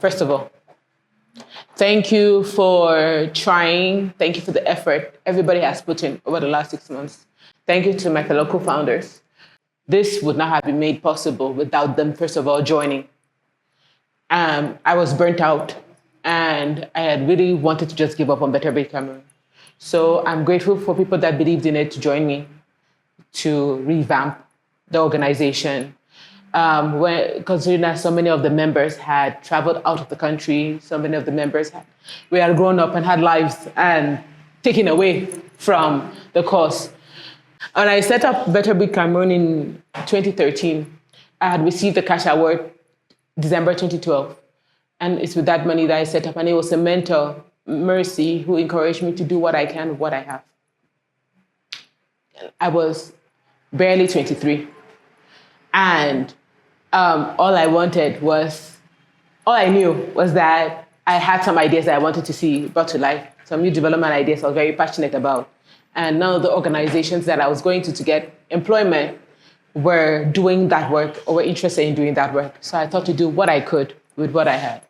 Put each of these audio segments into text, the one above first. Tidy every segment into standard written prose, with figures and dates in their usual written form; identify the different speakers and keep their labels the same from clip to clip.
Speaker 1: First of all, thank you for trying. Thank you for the effort everybody has put in over the last 6 months. Thank you to my fellow co-founders. This would not have been made possible without them, first of all, joining. I was burnt out and I had really wanted to just give up on Better BBCam. So I'm grateful for people that believed in it to join me to revamp the organization. Considering that so many of the members had traveled out of the country, so many of the members we had grown up and had lives and taken away from the cause. When I set up Better BBCam in 2013, I had received the cash award December 2012. And it's with that money that I set up. And it was a mentor, Mercy, who encouraged me to do what I can with what I have. I was barely 23. And all I knew was that I had some ideas that I wanted to see brought to life, some new development ideas I was very passionate about. And none of the organizations that I was going to get employment were doing that work or were interested in doing that work. So I thought to do what I could with what I had.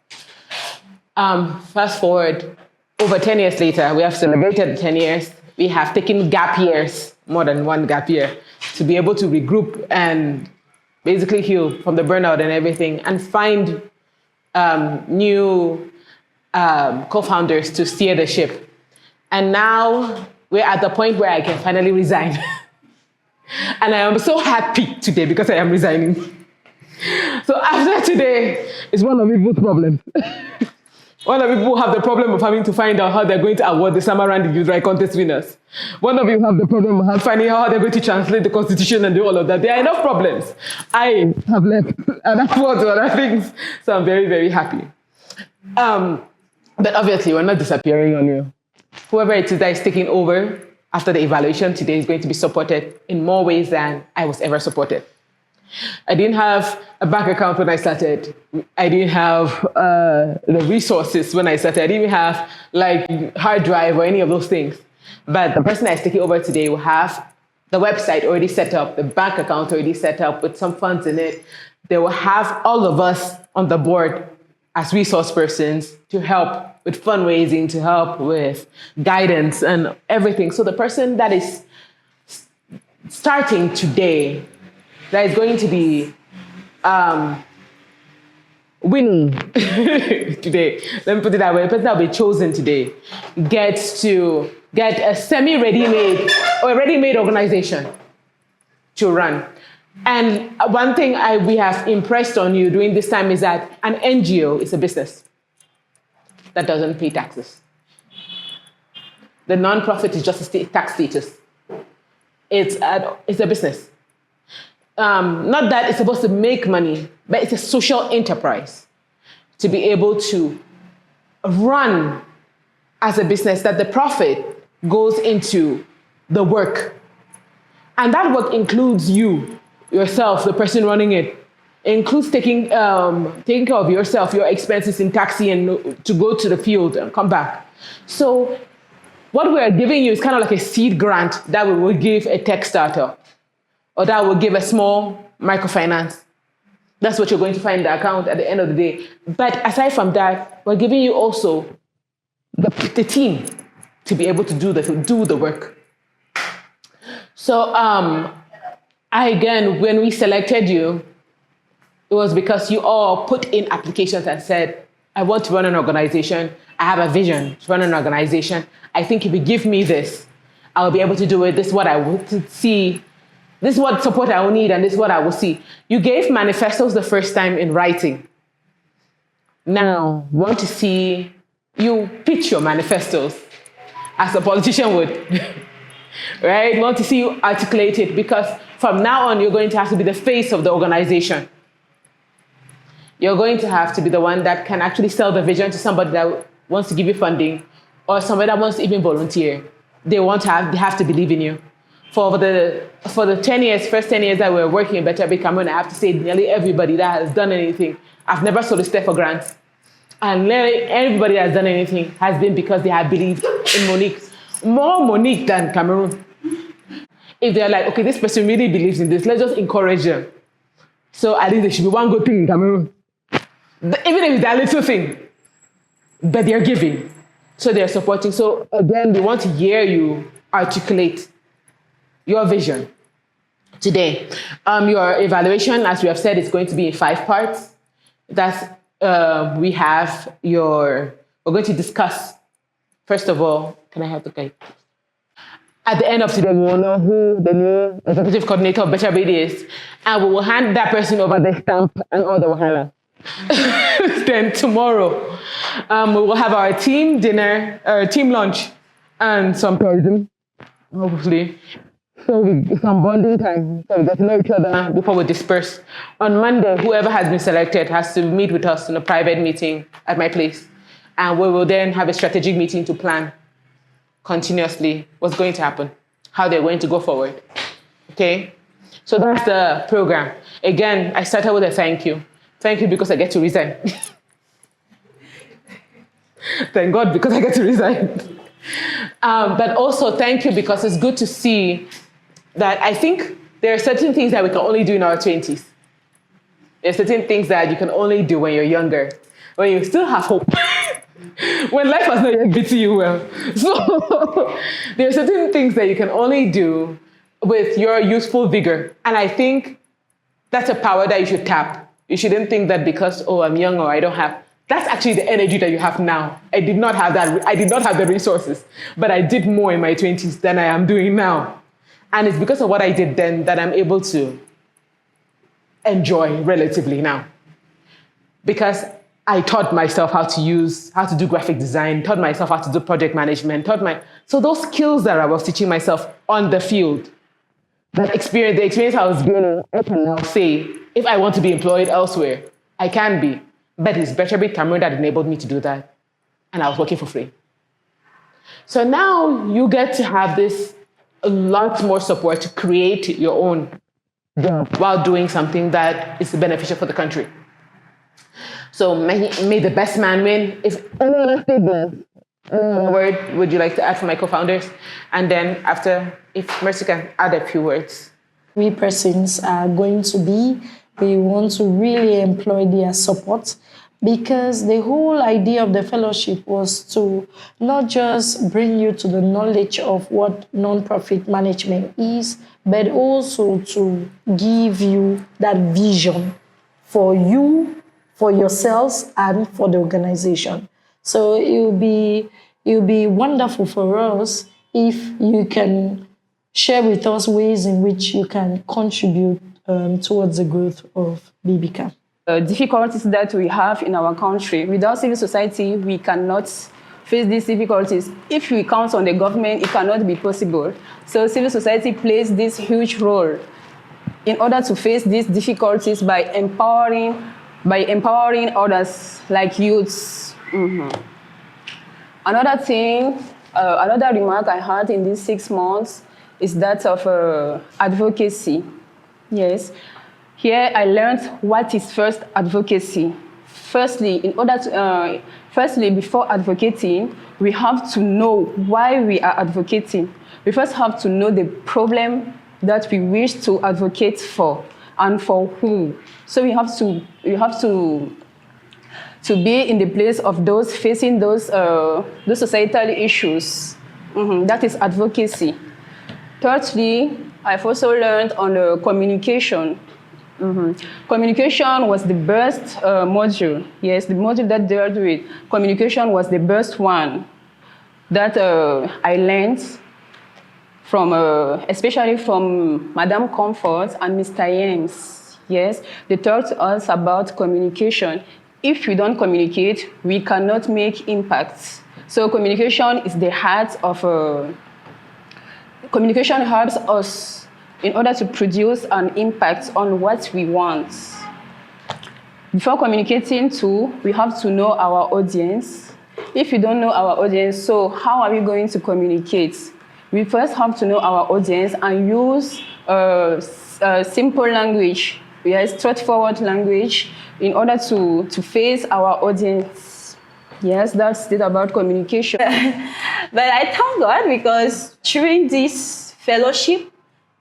Speaker 1: Fast forward, over 10 years later, we have celebrated 10 years. We have taken gap years, more than one gap year, to be able to regroup and basically heal from the burnout and everything and find new co-founders to steer the ship. And now we're at the point where I can finally resign. And I am so happy today because I am resigning. So after today, it's one of people's problems. One of people have the problem of having to find out how they're going to award the Samarand Youth Right Contest winners. One of you have the problem of finding out how they're going to translate the Constitution and do all of that. There are enough problems. I have left and I've worked on other things. So I'm very, very happy. But obviously, we're not disappearing on you. Whoever it is that is taking over after the evaluation today is going to be supported in more ways than I was ever supported. I didn't have a bank account when I started. I didn't have the resources when I started. I didn't even have like hard drive or any of those things. But the person that's taking over today will have the website already set up, the bank account already set up with some funds in it. They will have all of us on the board as resource persons to help with fundraising, to help with guidance and everything. So the person that is starting today, that is going to be winning today, let me put it that way, the person that will be chosen today gets to get a semi-ready-made or a ready-made organization to run. And one thing we have impressed on you during this time is that an NGO is a business that doesn't pay taxes. The nonprofit is just a tax status. It's a business. Not that it's supposed to make money, but it's a social enterprise to be able to run as a business that the profit goes into the work. And that work includes you, yourself, the person running it. It includes taking care of yourself, your expenses in taxi and to go to the field and come back. So what we are giving you is kind of like a seed grant that we will give a tech startup, or that will give a small microfinance. That's what you're going to find in the account at the end of the day. But aside from that, we're giving you also the team to be able to do the work. So again, when we selected you, it was because you all put in applications and said, I want to run an organization. I have a vision to run an organization. I think if you give me this, I'll be able to do it. This is what I want to see. This is what support I will need, and this is what I will see. You gave manifestos the first time in writing. Now, want to see you pitch your manifestos as a politician would, right? Want to see you articulate it, because from now on, you're going to have to be the face of the organization. You're going to have to be the one that can actually sell the vision to somebody that wants to give you funding, or somebody that wants to even volunteer. They have to believe in you. For the first 10 years that we were working in Better BBCam, I have to say nearly everybody that has done anything, I've never solicited for grants. And nearly everybody that has done anything has been because they have believed in Monique. More Monique than Cameroon. If they're like, okay, this person really believes in this, let's just encourage them. So at least there should be one good thing in Cameroon. Even if it's that little thing, but they're giving. So they're supporting. So again, we want to hear you articulate your vision today. Your evaluation, as we have said, is going to be in 5 parts. That's we're going to discuss, first of all, can I have the guide? At the end of today, we will know who the new executive coordinator of Better Baby is, and we will hand that person over the stamp and all the wahala. Then tomorrow, we will have our team dinner, team lunch, and some tourism, hopefully. So some bonding time, so we get to know each other before we disperse. On Monday, whoever has been selected has to meet with us in a private meeting at my place. And we will then have a strategic meeting to plan continuously what's going to happen, how they're going to go forward. Okay? So that's the program. Again, I started with a thank you. Thank you because I get to resign. Thank God because I get to resign. But also thank you because it's good to see that I think there are certain things that we can only do in our 20s. There are certain things that you can only do when you're younger, when you still have hope. When life has not yet beaten you well. So there are certain things that you can only do with your youthful vigor. And I think that's a power that you should tap. You shouldn't think that because, oh, I'm young or I don't have. That's actually the energy that you have now. I did not have that. I did not have the resources, but I did more in my 20s than I am doing now. And it's because of what I did then that I'm able to enjoy relatively now. Because I taught myself how to do graphic design, taught myself how to do project management, so those skills that I was teaching myself on the field, the experience I was gaining, I can now say, if I want to be employed elsewhere, I can be. But it's Better Be Cameroon that enabled me to do that. And I was working for free. So now you get to have a lot more support to create your own job while doing something that is beneficial for the country. So may the best man win. If anyone else did this, word would you like to add for my co-founders? And then after, if Mercy can add a few words.
Speaker 2: We persons are going to be, we want to really employ their support, because the whole idea of the fellowship was to not just bring you to the knowledge of what non-profit management is, but also to give you that vision for you, for yourselves, and for the organization. So it will be wonderful for us if you can share with us ways in which you can contribute towards the growth of BBCam.
Speaker 3: Difficulties that we have in our country. Without civil society, we cannot face these difficulties. If we count on the government, it cannot be possible. So civil society plays this huge role in order to face these difficulties by empowering others like youths. Another thing, another remark I had in these 6 months is that of advocacy. Yes. Here I learned what is first advocacy. Firstly, before advocating, we have to know why we are advocating. We first have to know the problem that we wish to advocate for and for whom. So we have to be in the place of those facing those societal issues. That is advocacy. Thirdly, I've also learned on communication. Communication was the best module. Yes, the module that dealt with communication was the best one that I learned from, especially from Madame Comfort and Mr. James. Yes, they taught us about communication. If we don't communicate, we cannot make impacts. So communication is the heart of. Communication helps us in order to produce an impact on what we want. Before communicating too, we have to know our audience. If you don't know our audience, so how are we going to communicate? We first have to know our audience and use simple language, straightforward language, in order to face our audience. Yes, that's it about communication.
Speaker 4: But I thank God because during this fellowship,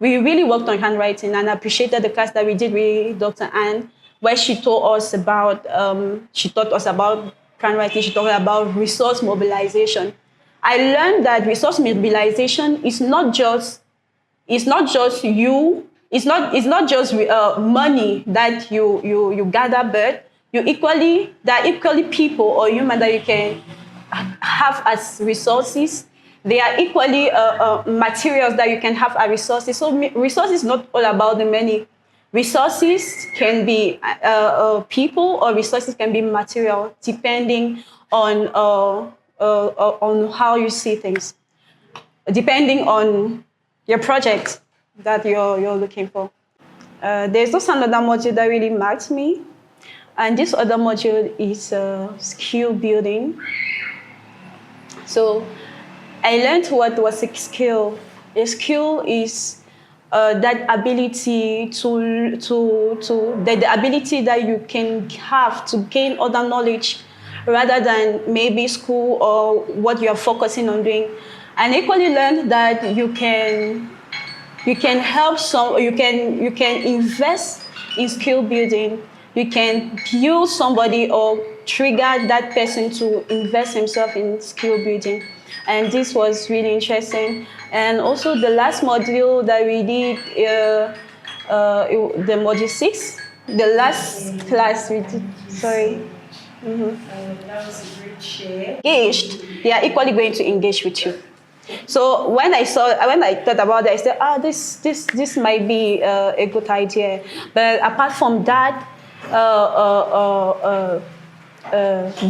Speaker 4: we really worked on handwriting and appreciated the class that we did with Dr. Anne. where she taught us about plan writing. She taught us about resource mobilization. I learned that resource mobilization is not just you. It's not just money that you gather, but there are equally people or human that you can have as resources. They are equally materials that you can have as resources. So resources is not all about the money. Resources can be people, or resources can be material, depending on how you see things, depending on your project that you're looking for. There's also another module that really marked me, and this other module is skill building. So I learned what was a skill. A skill is that ability the ability that you can have to gain other knowledge rather than maybe school or what you are focusing on doing. And equally learned that you can help you can invest in skill building. You can build somebody or trigger that person to invest himself in skill building. And this was really interesting. And also the last module that we did, the module 6, the last class we did, sorry.
Speaker 2: That was a great share.
Speaker 4: Engaged, they are equally going to engage with you. So when I thought about it, I said, this might be a good idea. But apart from that,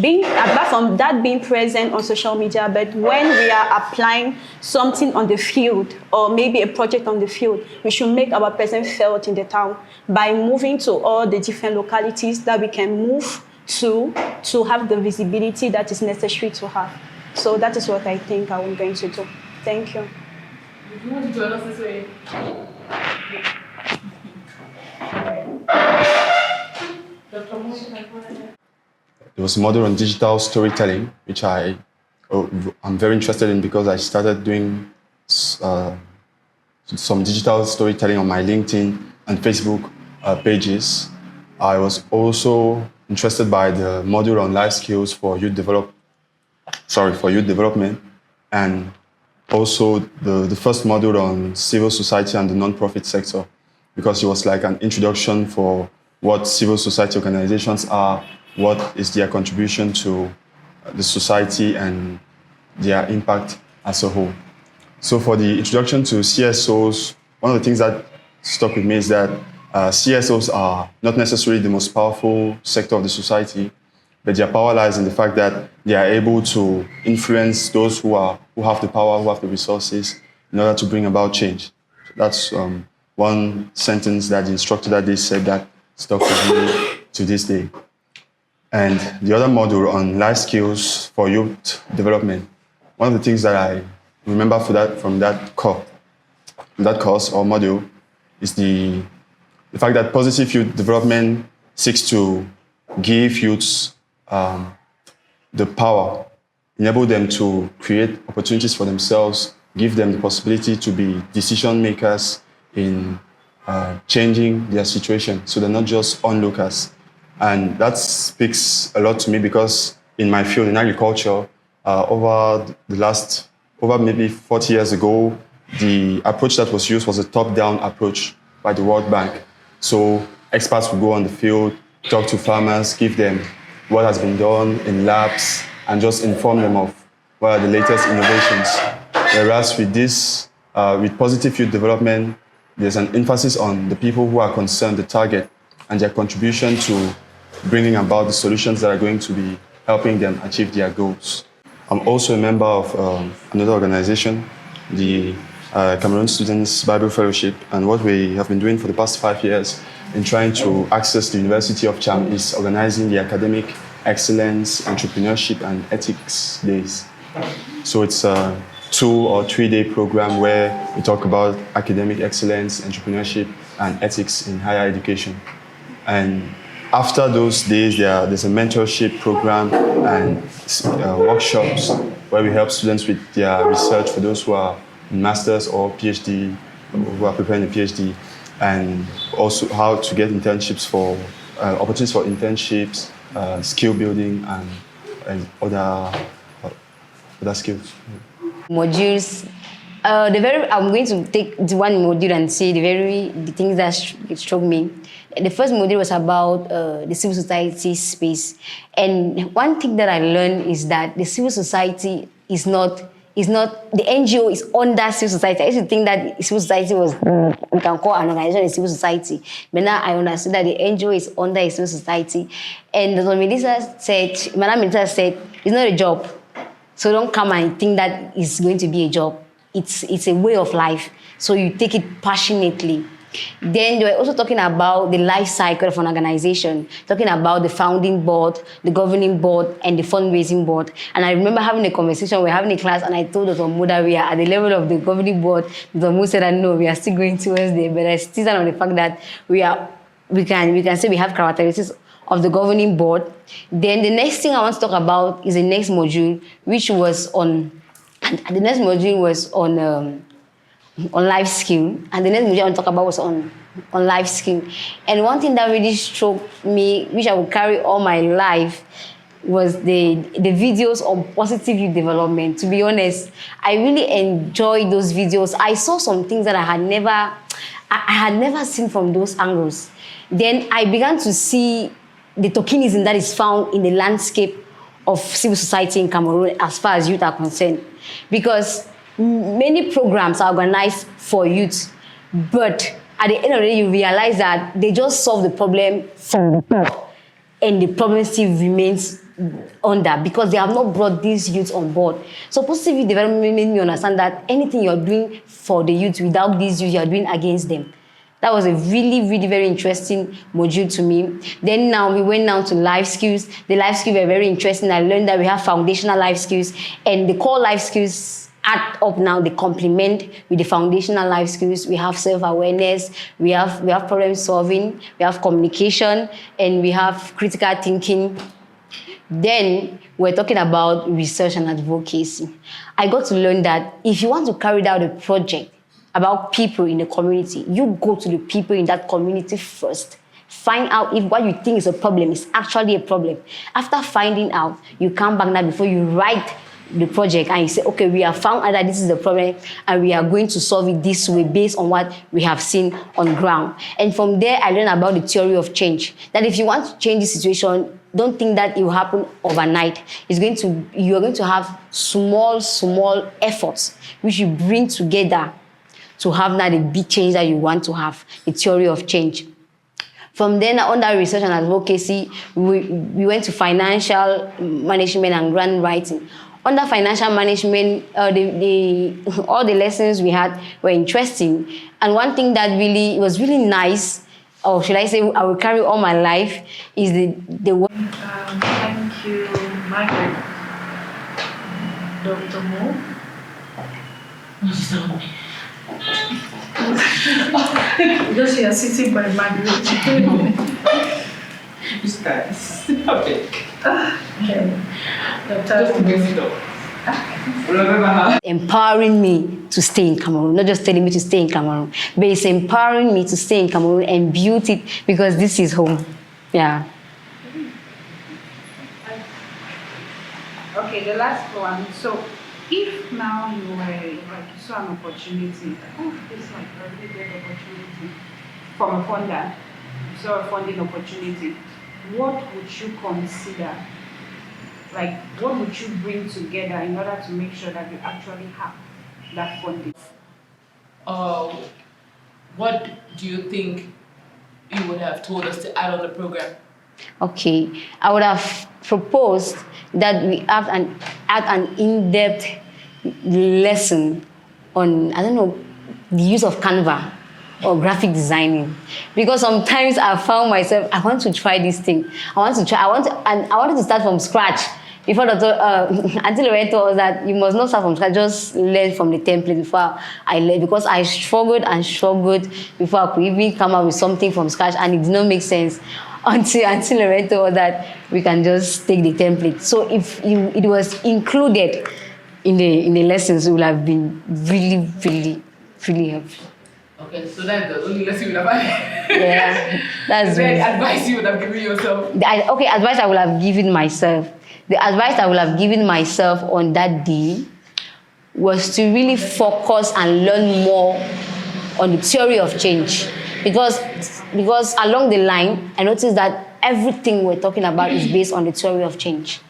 Speaker 4: being present on social media, but when we are applying something on the field or maybe a project on the field, we should make our presence felt in the town by moving to all the different localities that we can move to have the visibility that is necessary to have. So that is what I think I'm going to do. Thank you.
Speaker 1: You want to join us this way?
Speaker 5: There was a module on digital storytelling, which I'm very interested in because I started doing some digital storytelling on my LinkedIn and Facebook pages. I was also interested by the module on life skills for youth development, and also the first module on civil society and the non-profit sector, because it was like an introduction for what civil society organizations are, what is their contribution to the society and their impact as a whole. So for the introduction to CSOs, one of the things that stuck with me is that CSOs are not necessarily the most powerful sector of the society, but their power lies in the fact that they are able to influence those who have the power, who have the resources, in order to bring about change. So that's one sentence that the instructor that day said that stuck with me to this day. And the other module on life skills for youth development, one of the things that I remember from that course or module is the fact that positive youth development seeks to give youths the power, enable them to create opportunities for themselves, give them the possibility to be decision makers in changing their situation, so they're not just onlookers. And that speaks a lot to me because in my field, in agriculture, over maybe 40 years ago, the approach that was used was a top-down approach by the World Bank. So experts would go on the field, talk to farmers, give them what has been done in labs, and just inform them of what are the latest innovations. Whereas with this, with positive youth development, there's an emphasis on the people who are concerned, the target, and their contribution to bringing about the solutions that are going to be helping them achieve their goals. I'm also a member of another organization, the Cameroon Students Bible Fellowship, and what we have been doing for the past 5 years in trying to access the University of Cham is organizing the Academic Excellence, Entrepreneurship and Ethics Days. So it's a 2 or 3 day program where we talk about academic excellence, entrepreneurship and ethics in higher education. And after those days, there's a mentorship program and workshops where we help students with their research for those who are in master's or PhD, who are preparing a PhD, and also how to get internships for opportunities for internships, skill building, and other skills.
Speaker 6: Modules. I'm going to take the one module and see the things that struck me. The first module was about the civil society space, and one thing that I learned is that the civil society is not the NGO is under civil society. I used to think that civil society was we can call an organization a civil society, but now I understood that the NGO is under a civil society. And Madam Minister said, it's not a job, so don't come and think that it's going to be a job. It's a way of life, so you take it passionately. Then they were also talking about the life cycle of an organization, talking about the founding board, the governing board, and the fundraising board. And I remember having a conversation, we were having a class, and I told Dr. Mu that we are at the level of the governing board. Dr. Mu said that no, we are still going towards there, but I still stand on the fact that we can say we have characteristics of the governing board. Then the next thing I want to talk about is the next module, which was on life skill, and the next module I want to talk about was on life skill. And one thing that really struck me, which I will carry all my life, was the videos on positive youth development. To be honest, I really enjoyed those videos. I saw some things that I had never seen from those angles. Then I began to see the tokenism that is found in the landscape of civil society in Cameroon as far as youth are concerned. Because many programs are organized for youth, but at the end of the day, you realize that they just solve the problem from the top, and the problem still remains under because they have not brought these youth on board. So positive youth development made me understand that anything you're doing for the youth without these youth, you're doing against them. That was a really, really very interesting module to me. Then now we went down to life skills. The life skills were very interesting. I learned that we have foundational life skills, and the core life skills add up now, they complement with the foundational life skills. We have self-awareness, we have problem solving, we have communication, and we have critical thinking. Then we're talking about research and advocacy. I got to learn that if you want to carry out a project about people in the community, you go to the people in that community first. Find out if what you think is a problem is actually a problem. After finding out, you come back now before you write the project and you say, okay, we have found out that this is the problem and we are going to solve it this way based on what we have seen on ground. And from there, I learned about the theory of change. That if you want to change the situation, don't think that it will happen overnight. You are going to have small efforts which you bring together to have now the big change that you want to have, the theory of change. From then, under research and advocacy, we went to financial management and grant writing. Under financial management, all the lessons we had were interesting. And one thing that was really nice, or should I say I will carry all my life, is the work.
Speaker 7: Thank you, Margaret. Dr. Mo? Because you are sitting by Margaret.
Speaker 1: Stop it.
Speaker 7: Okay. Dr.
Speaker 6: Empowering me to stay in Cameroon, not just telling me to stay in Cameroon, but it's empowering me to stay in Cameroon and build it because this is home. Yeah.
Speaker 7: Okay, the last one. So, if now you saw an opportunity, this is like a really great opportunity from a funder, you saw a funding opportunity, what would you consider? Like, what would you bring together in order to make sure that you actually have that funding?
Speaker 1: What do you think you would have told us to add on the program?
Speaker 6: Okay, I would have proposed that we add an in-depth lesson on, the use of Canva or graphic designing. Because sometimes I found myself, I want to try this thing. I wanted to start from scratch. Before until Lorraine told us that you must not start from scratch, just learn from the template before I learned, because I struggled before I could even come up with something from scratch, and it did not make sense until Lorraine told us that we can just take the template. So if it was included in the lessons, it would have been really, really, really helpful.
Speaker 1: Okay, so that's the only lesson you would have had.
Speaker 6: Yeah, that's
Speaker 1: Is there any
Speaker 6: me.
Speaker 1: advice you would have given yourself?
Speaker 6: Okay, advice I would have given myself. The advice I would have given myself on that day was to really focus and learn more on the theory of change. Because along the line, I noticed that everything we're talking about is based on the theory of change.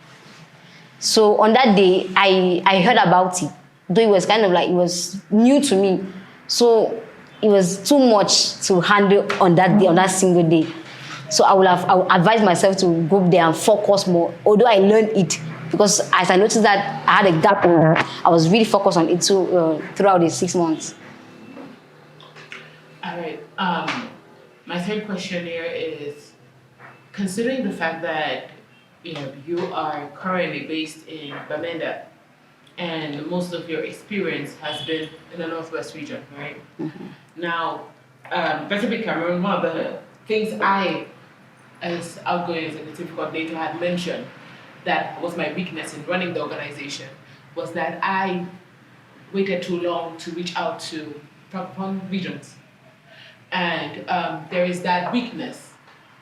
Speaker 6: So on that day, I heard about it, though it was kind of like, it was new to me. So it was too much to handle on that day, on that single day. So I would advise myself to go there and focus more, although I learned it. Because as I noticed that I had a gap, I was really focused on it throughout the 6 months.
Speaker 1: All right. My third question here is, considering the fact that you are currently based in Bamenda, and most of your experience has been in the Northwest region, right? Mm-hmm. Now, Pacific Cameroon, one of the things I, as outgoing executive coordinator, had mentioned that was my weakness in running the organization was that I waited too long to reach out to Francophone regions. And there is that weakness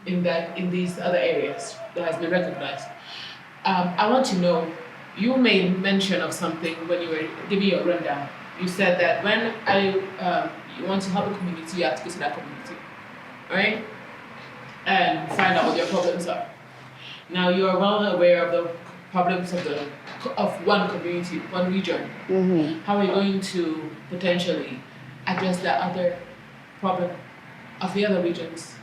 Speaker 1: in these other areas that has been recognized. I want to know, you made mention of something when you were giving your rundown. You said that when you want to help a community, you have to go to that community, right? And find out what their problems are. Now you are well aware of the problems of one community, one region. Mm-hmm. How are you going to potentially address the other problem of the other regions?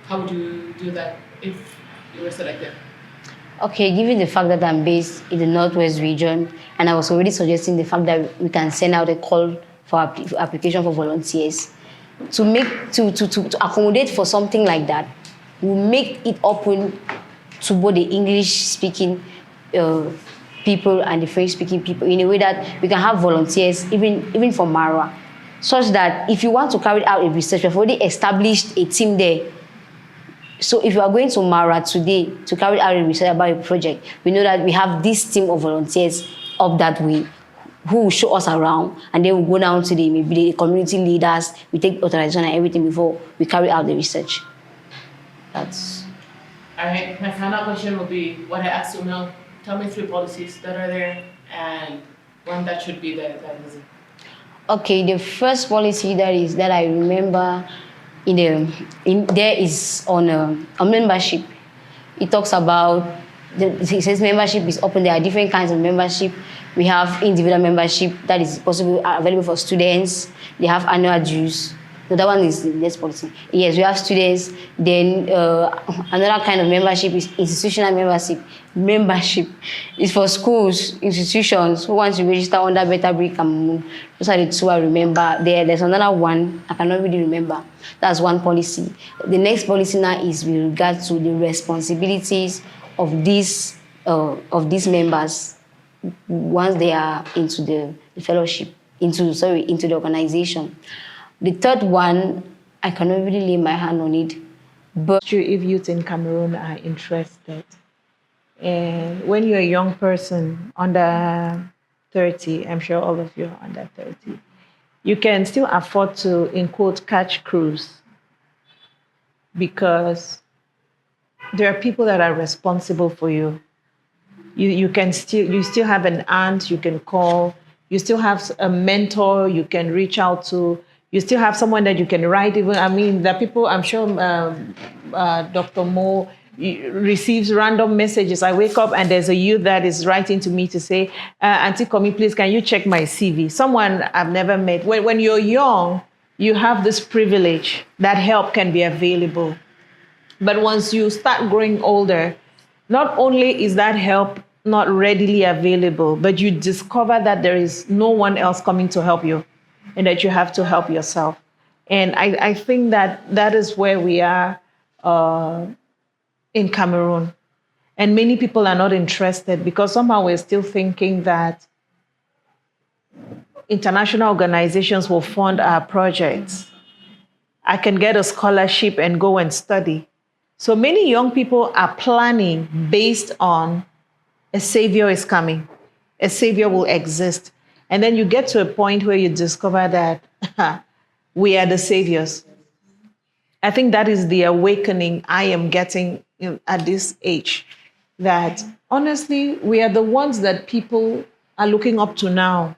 Speaker 1: How would you do that if you were selected?
Speaker 6: Okay, given the fact that I'm based in the Northwest region, and I was already suggesting the fact that we can send out a call for application for volunteers to accommodate for something like that. We'll make it open to both the English-speaking people and the French-speaking people in a way that we can have volunteers even for Mara, such that if you want to carry out a research, we've already established a team there. So if you are going to Mara today to carry out a research about a project, we know that we have this team of volunteers up that way who will show us around, and then we'll go down to maybe the community leaders, we take authorization and everything before we carry out the research. That's...
Speaker 1: All right, my final question will be what I asked you now. Tell me 3 policies that are there and one that should be there that isn't.
Speaker 6: Okay, the first policy that I remember there is on membership. It talks about it says membership is open. There are different kinds of membership. We have individual membership that is available for students. They have annual dues. So that one is the next policy. Yes, we have students. Then another kind of membership is institutional membership. Membership is for schools, institutions who want to register under Better Brick and Moon. Those are the 2 I remember. There's another one I cannot really remember. That's one policy. The next policy now is with regard to the responsibilities of these members once they are into the fellowship, into the organization. The third one, I cannot really lay my hand on it. But
Speaker 8: if youth in Cameroon are interested, and when you're a young person under 30, I'm sure all of you are under 30, you can still afford to, in quote, catch cruise, because there are people that are responsible for you. You still have an aunt you can call. You still have a mentor you can reach out to. You still have someone that you can write. Even, I mean, there are people, I'm sure Dr. Mo receives random messages. I wake up and there's a youth that is writing to me to say, Auntie Komi, please, can you check my CV? Someone I've never met. When you're young, you have this privilege that help can be available. But once you start growing older, not only is that help not readily available, but you discover that there is no one else coming to help you, and that you have to help yourself. And I think that is where we are in Cameroon. And many people are not interested because somehow we're still thinking that international organizations will fund our projects. I can get a scholarship and go and study. So many young people are planning based on a savior is coming. A savior will exist. And then you get to a point where you discover that we are the saviors. I think that is the awakening I am getting at this age, that honestly, we are the ones that people are looking up to now.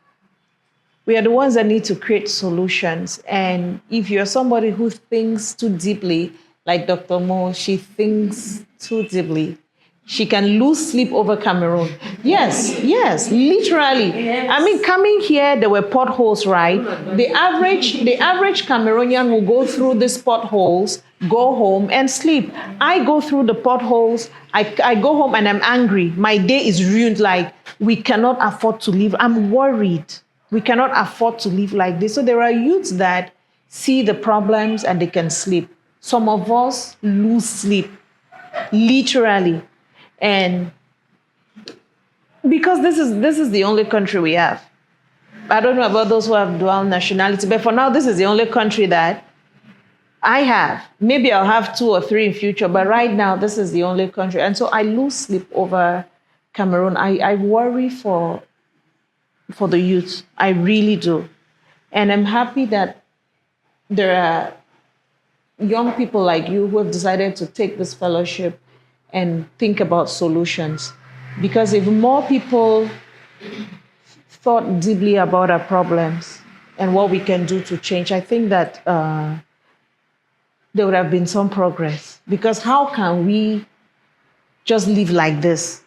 Speaker 8: We are the ones that need to create solutions. And if you're somebody who thinks too deeply, like Dr. Mo, she thinks too deeply, she can lose sleep over Cameroon. Yes, literally. Yes. I mean, coming here, there were potholes, right? The average Cameroonian will go through these potholes, go home and sleep. I go through the potholes, I go home and I'm angry. My day is ruined, like, we cannot afford to live. I'm worried. We cannot afford to live like this. So there are youths that see the problems and they can sleep. Some of us lose sleep, literally. And because this is the only country we have. I don't know about those who have dual nationality, but for now, this is the only country that I have. Maybe I'll have 2 or 3 in future, but right now, this is the only country. And so I lose sleep over Cameroon. I worry for the youth. I really do. And I'm happy that there are young people like you who have decided to take this fellowship and think about solutions. Because if more people thought deeply about our problems and what we can do to change, I think that there would have been some progress. Because how can we just live like this?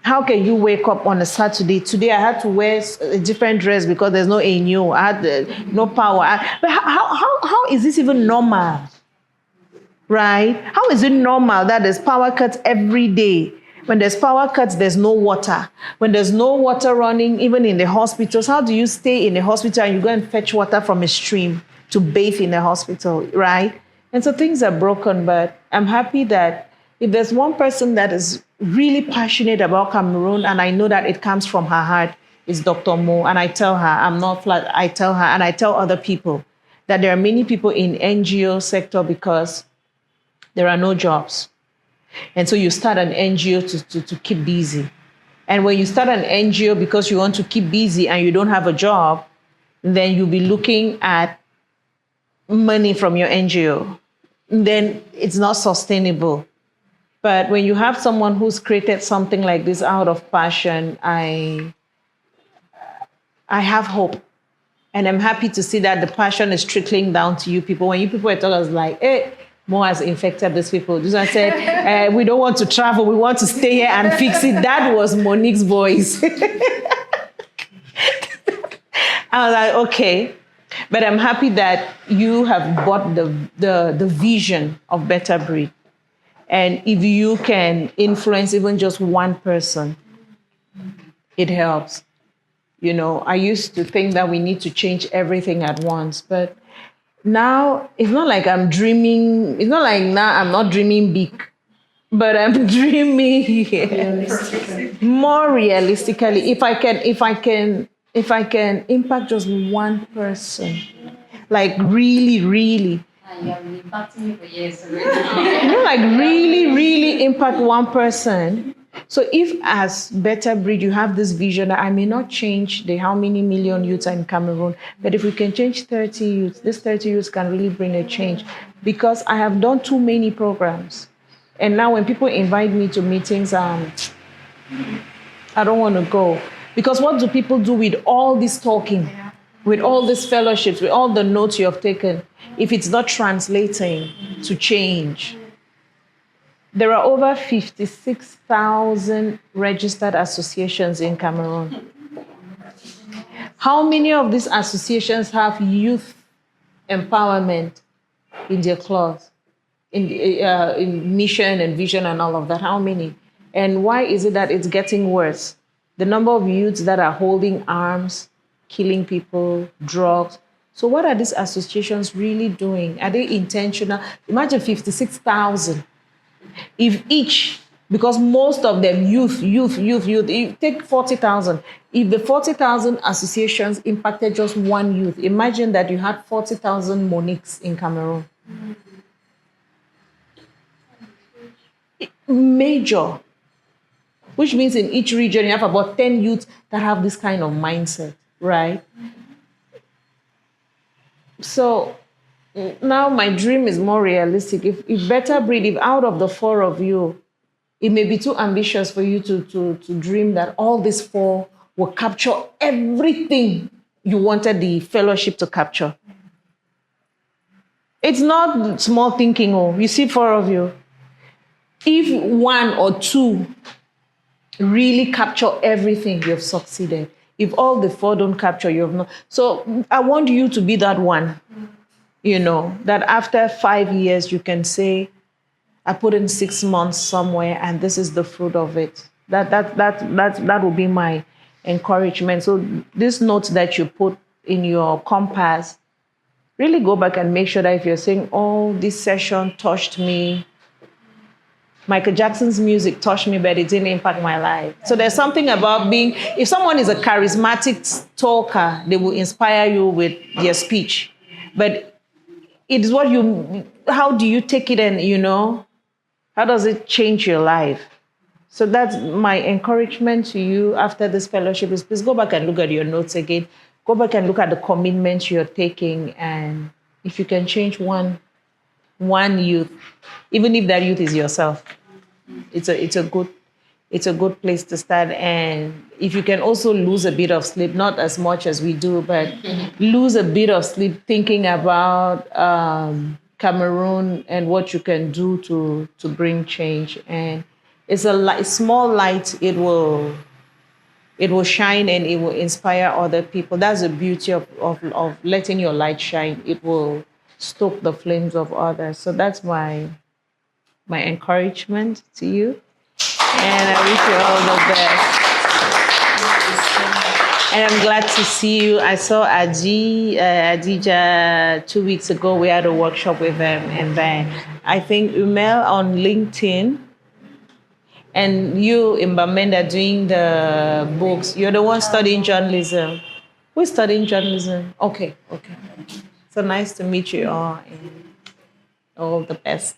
Speaker 8: How can you wake up on a Saturday? Today I had to wear a different dress because there's no ANU. I had no power. But how is this even normal? Right? How is it normal that there's power cuts every day? When there's power cuts, there's no water. When there's no water running, even in the hospitals, how do you stay in the hospital and you go and fetch water from a stream to bathe in the hospital, right? And so things are broken, but I'm happy that if there's one person that is really passionate about Cameroon, and I know that it comes from her heart, is Dr. Mo. And I tell her, I'm not flat, I tell her, and I tell other people that there are many people in NGO sector because there are no jobs. And so you start an NGO to keep busy. And when you start an NGO because you want to keep busy and you don't have a job, then you'll be looking at money from your NGO. Then it's not sustainable. But when you have someone who's created something like this out of passion, I have hope. And I'm happy to see that the passion is trickling down to you people. When you people are talking, I was like, hey, Mo has infected these people. This one said, we don't want to travel. We want to stay here and fix it. That was Monique's voice. I was like, okay. But I'm happy that you have bought the vision of Better Breed. And if you can influence even just one person, it helps. You know, I used to think that we need to change everything at once, but now it's not like I'm dreaming. It's not like now I'm not dreaming big, but I'm dreaming more realistically. If I can impact just one person, like really.
Speaker 6: You have been impacting me for years already.
Speaker 8: You know, like really impact one person. So if as Better Breed, you have this vision that I may not change the how many million youths are in Cameroon, but if we can change 30 youths, this 30 youths can really bring a change. Because I have done too many programs. And now when people invite me to meetings, I don't want to go. Because what do people do with all this talking, with all these fellowships, with all the notes you have taken, if it's not translating to change? There are over 56,000 registered associations in Cameroon. How many of these associations have youth empowerment in their clause, in mission and vision and all of that? How many? And why is it that it's getting worse? The number of youths that are holding arms, killing people, drugs. So what are these associations really doing? Are they intentional? Imagine 56,000. If each, because most of them youth, you take 40,000. If the 40,000 associations impacted just one youth, imagine that you had 40,000 Moniques in Cameroon. Major. Which means in each region you have about 10 youths that have this kind of mindset, right? So now my dream is more realistic. If Better Breed, if out of the 4 of you, it may be too ambitious for you to dream that all these 4 will capture everything you wanted the fellowship to capture. It's not small thinking. Oh, you see 4 of you. If 1 or 2 really capture everything, you've succeeded. If all the 4 don't capture, you have not. So I want you to be that one, that after 5 years, you can say, I put in 6 months somewhere and this is the fruit of it. That will be my encouragement. So this notes that you put in your compass, really go back and make sure that if you're saying, oh, this session touched me, Michael Jackson's music touched me, but it didn't impact my life. So there's something about if someone is a charismatic talker, they will inspire you with their speech. But it's how do you take it and, how does it change your life? So that's my encouragement to you after this fellowship is please go back and look at your notes again. Go back and look at the commitments you're taking. And if you can change one youth, even if that youth is yourself, it's a good place to start. And if you can also lose a bit of sleep, not as much as we do, but lose a bit of sleep thinking about Cameroon and what you can do to bring change. And it's a small light. It will shine and it will inspire other people. That's the beauty of letting your light shine. It will stoke the flames of others. So that's my encouragement to you. And I wish you all the best. And I'm glad to see you. I saw Adija 2 weeks ago. We had a workshop with them. And then I think Umel on LinkedIn. And you in Bamenda doing the books. You're the one studying journalism. Who's studying journalism? Okay. So nice to meet you all. And all the best.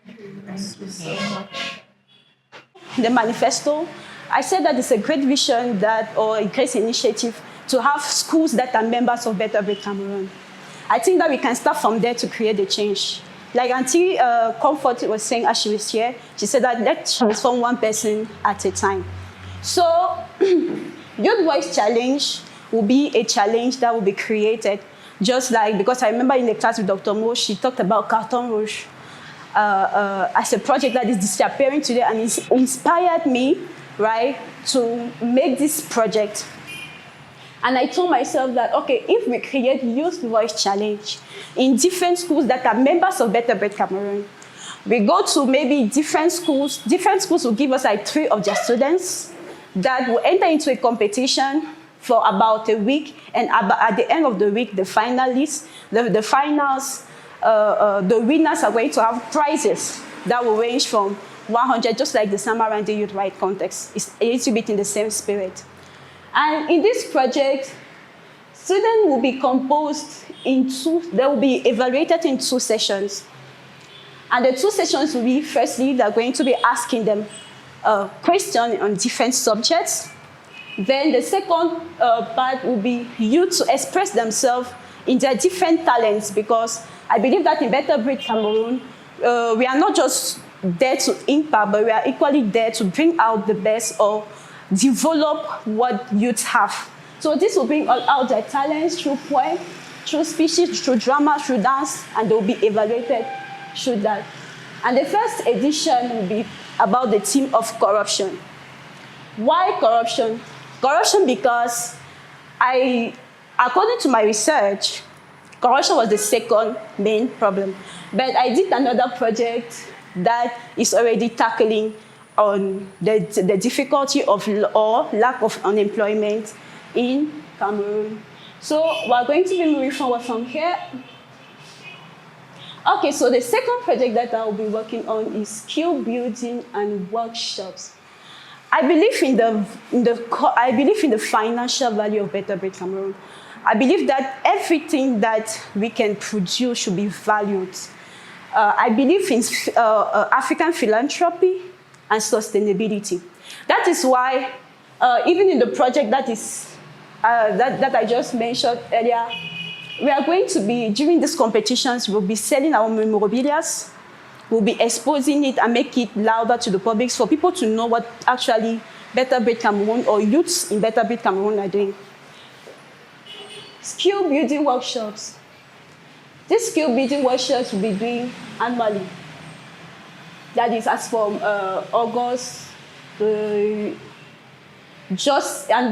Speaker 4: Thank you so much. The manifesto, I said that it's a great vision or a great initiative to have schools that are members of Better Breed Cameroon. I think that we can start from there to create the change. Like Auntie Comfort was saying as she was here, she said that let's transform one person at a time. So Youth Voice Challenge will be a challenge that will be created. Just like, because I remember in the class with Dr. Mo, she talked about Carton Rouge as a project that is disappearing today, and it inspired me, right, to make this project. And I told myself that, okay, if we create Youth Voice Challenge in different schools that are members of Better Breed Cameroon, we go to maybe different schools will give us like 3 of their students that will enter into a competition for about a week, and at the end of the week, the finalists, the finals, the winners are going to have prizes that will range from 100, just like the Samarande Youth Right context. It's a little bit in the same spirit. And in this project, students will be composed they will be evaluated in 2 sessions. And the 2 sessions will be, firstly, they're going to be asking them questions on different subjects. Then the second part will be youth to express themselves in their different talents, because I believe that in Better Breed Cameroon, we are not just there to impact, but we are equally there to bring out the best or develop what youth have. So this will bring out their talents through poem, through speeches, through drama, through dance, and they'll be evaluated through that. And the first edition will be about the theme of corruption. Why corruption? Corruption because according to my research, corruption was the second main problem. But I did another project that is already tackling on the difficulty of or lack of unemployment in Cameroon. So we're going to be moving forward from here. Okay, so the second project that I will be working on is skill building and workshops. I believe in the financial value of Better Breed Cameroon. I believe that everything that we can produce should be valued. I believe in African philanthropy and sustainability. That is why, even in the project that I just mentioned earlier, we are going to be, during these competitions, we'll be selling our memorabilia. We'll be exposing it and make it louder to the public for people to know what actually Better Breed Cameroon or youths in Better Breed Cameroon are doing. Skill building workshops. These skill building workshops we'll be doing annually. That is as from August. And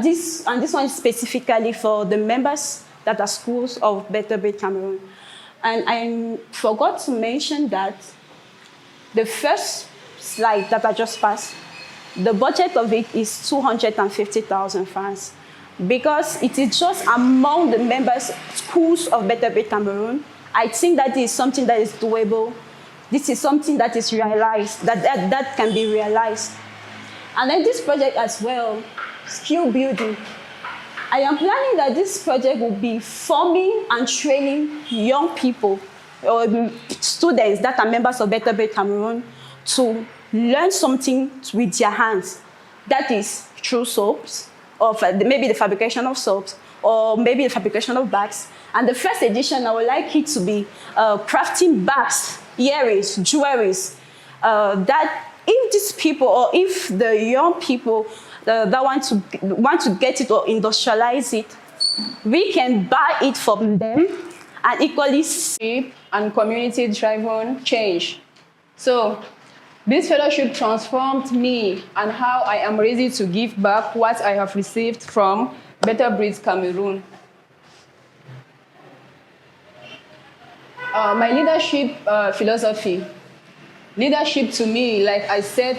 Speaker 4: this one is specifically for the members that are schools of Better Breed Cameroon. And I forgot to mention that the first slide that I just passed, the budget of it is 250,000 francs, because it is just among the members schools of Better Breed Cameroon. I think that is something that is doable. This is something that is realized, that can be realized. And then this project as well, skill building. I am planning that this project will be forming and training young people or students that are members of Better Breed Cameroon to learn something with their hands. That is through soaps, or maybe the fabrication of soaps, or maybe the fabrication of bags. And the first edition, I would like it to be crafting bags, earrings, jewelries, that if these people or if the young people that want to get it or industrialize it, we can buy it from them and equally
Speaker 3: see and community-driven change. So this fellowship transformed me and how I am ready to give back what I have received from Better Breed Cameroon. My leadership philosophy. Leadership to me, like I said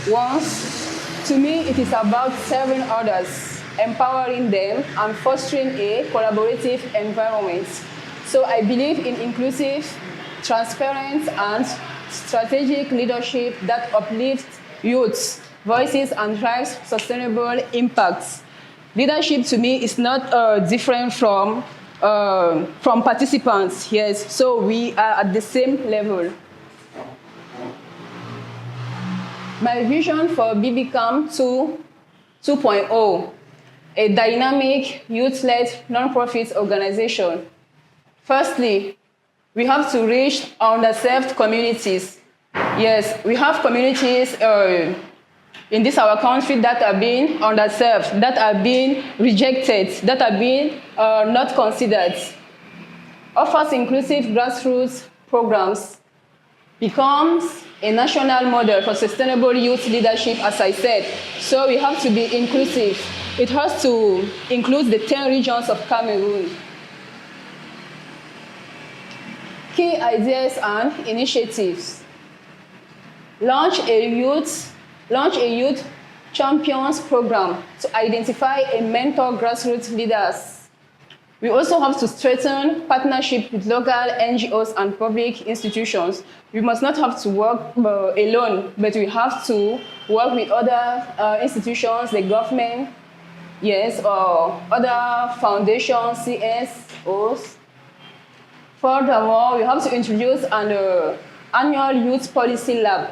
Speaker 3: once, to me it is about serving others, empowering them, and fostering a collaborative environment. So I believe in inclusive, transparent, and strategic leadership that uplifts youths' voices and drives sustainable impacts. Leadership to me is not different from participants, yes, so we are at the same level. My vision for BBCam 2.0, a dynamic, youth-led, non-profit organization. Firstly, we have to reach underserved communities. Yes, we have communities in this our country that are being underserved, that are being rejected, that are being not considered. Offers inclusive grassroots programs, becomes a national model for sustainable youth leadership, as I said. So we have to be inclusive. It has to include the 10 regions of Cameroon. Key ideas and initiatives. Launch a youth champions program to identify and mentor grassroots leaders. We also have to strengthen partnership with local NGOs and public institutions. We must not have to work alone, but we have to work with other institutions, the government, yes, or other foundations, CSOs. Furthermore, we have to introduce an annual youth policy lab.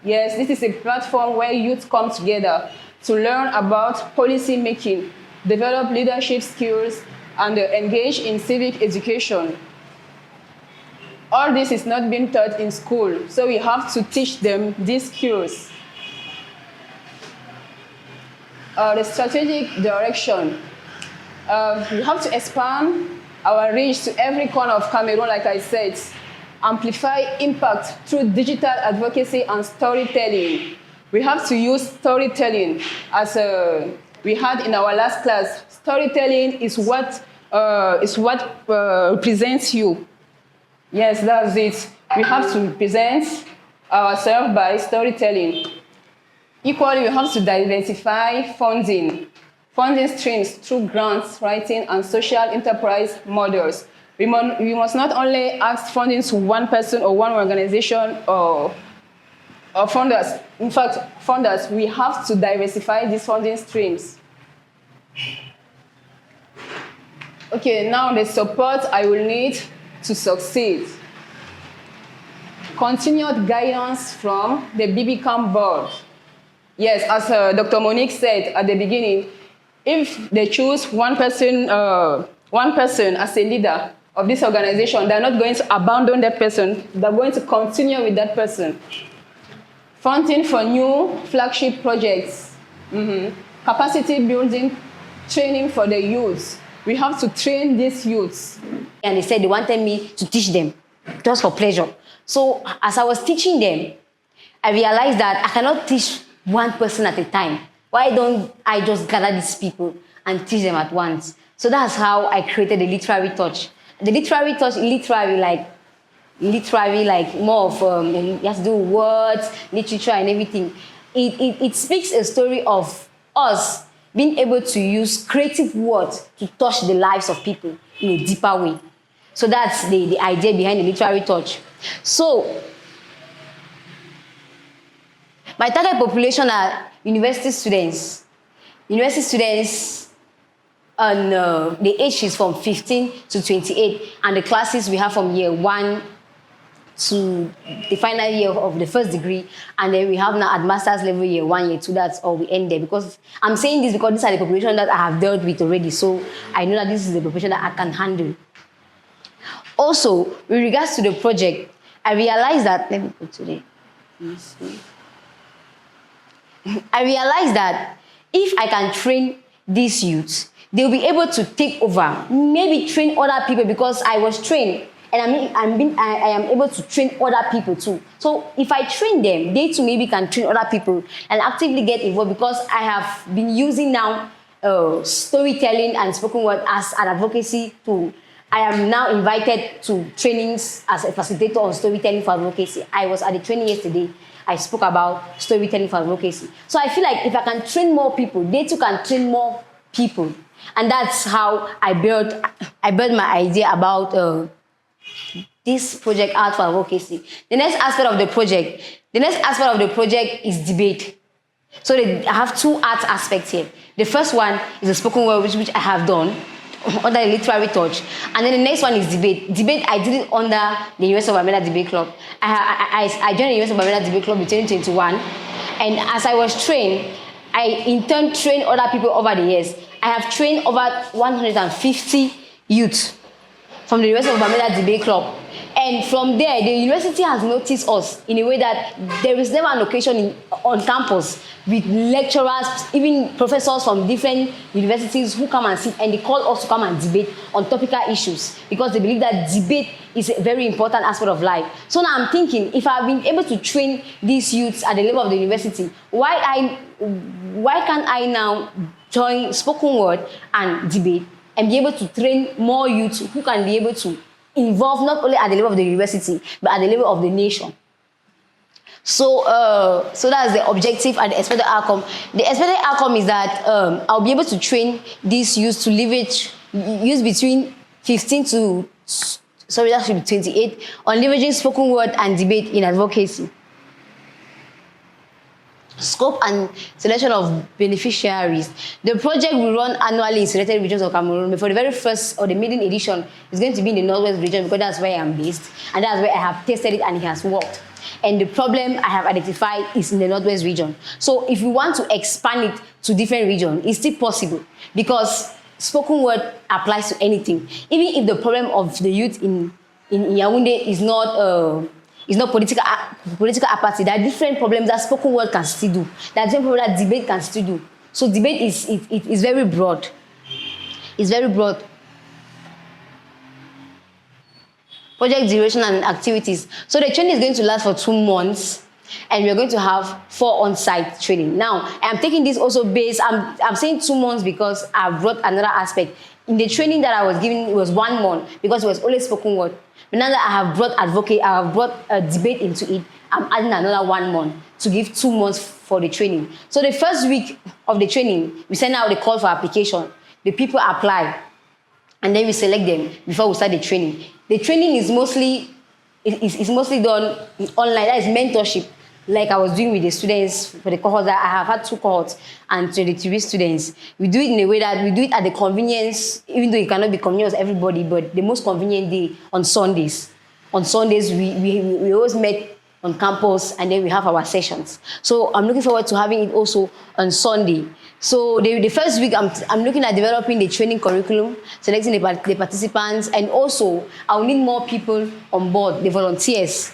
Speaker 3: Yes, this is a platform where youth come together to learn about policy making, develop leadership skills, and engage in civic education. All this is not being taught in school, so we have to teach them these skills. The strategic direction. We have to expand our reach to every corner of Cameroon, like I said. Amplify impact through digital advocacy and storytelling. We have to use storytelling as we had in our last class. Storytelling is what represents you. Yes, that's it. We have to present ourselves by storytelling. Equally, we have to diversify funding streams through grants, writing, and social enterprise models. We must not only ask funding to one person or one organization or funders. In fact, funders, we have to diversify these funding streams. Okay, now the support I will need to succeed. Continued guidance from the BBCam board. Yes, as Dr. Monique said at the beginning, if they choose one person one person as a leader of this organization, they're not going to abandon that person. They're going to continue with that person. Funding for new flagship projects, capacity building, training for the youth. We have to train these youths.
Speaker 6: And they said they wanted me to teach them just for pleasure. So as I was teaching them, I realized that I cannot teach one person at a time. Why don't I just gather these people and teach them at once? So that's how I created the literary touch. The literary touch, literary like more of you have to do words, literature, and everything. It speaks a story of us being able to use creative words to touch the lives of people in a deeper way. So that's the idea behind the literary touch. So my target population are university students. University students, and the age is from 15 to 28, and the classes we have from year 1 to the final year of the first degree, and then we have now at master's level year 1, year 2, that's all we end there. Because I'm saying this because these are the population that I have dealt with already, so I know that this is the population that I can handle. Also, with regards to the project, I realized that, let me go to the, I realized that if I can train these youths, they'll be able to take over, maybe train other people, because I was trained, and I am able to train other people too. So if I train them, they too maybe can train other people and actively get involved, because I have been using now storytelling and spoken word as an advocacy tool. I am now invited to trainings as a facilitator on storytelling for advocacy. I was at the training yesterday. I spoke about storytelling for advocacy. So I feel like if I can train more people, they too can train more people. And that's how I built my idea about this project, Art for Advocacy. The next aspect of the project is debate. So I have 2 art aspects here. The first one is the spoken word, which I have done under the literary touch, and then the next one is debate. Debate, I did it under the University of Bamenda Debate Club. I joined the University of Bamenda Debate Club in 2021, and as I was trained, I in turn trained other people over the years. I have trained over 150 youth from the University of Bamenda Debate Club. And from there, the university has noticed us in a way that there is never an occasion on campus with lecturers, even professors from different universities who come and sit, and they call us to come and debate on topical issues, because they believe that debate is a very important aspect of life. So now I'm thinking, if I've been able to train these youths at the level of the university, why can't I now join spoken word and debate and be able to train more youths who can be able to involve not only at the level of the university, but at the level of the nation. So that's the objective and the expected outcome. The expected outcome is that I'll be able to train these youths to leverage youth between 15 to, that should be 28, on leveraging spoken word and debate in advocacy. Scope and selection of beneficiaries. The project will run annually in selected regions of Cameroon. But for the very first or the maiden edition, it's going to be in the Northwest region, because that's where I am based, and that's where I have tested it and it has worked. And the problem I have identified is in the Northwest region. So if we want to expand it to different regions, it's still possible, because spoken word applies to anything. Even if the problem of the youth in Yaoundé is not political apathy, there are different problems that spoken word can still do. There are different problems that debate can still do. So debate is very broad. It's very broad. Project duration and activities. So the training is going to last for 2 months, and we're going to have 4 on-site training. Now, I'm taking this also based, I'm saying 2 months because I've brought another aspect. In the training that I was giving, it was 1 month, because it was only spoken word. But now that I have brought a debate into it, I'm adding another 1 month to give 2 months for the training. So the first week of the training, we send out the call for application. The people apply, and then we select them before we start the training. The training is mostly done online. That is mentorship, like I was doing with the students for the cohorts. That I have had 2 cohorts and 23 students. We do it in a way that we do it at the convenience, even though it cannot be convenient for everybody, but the most convenient day on Sundays. On Sundays, we always met on campus, and then we have our sessions. So I'm looking forward to having it also on Sunday. So the first week, I'm looking at developing the training curriculum, selecting the participants, and also I'll need more people on board, the volunteers,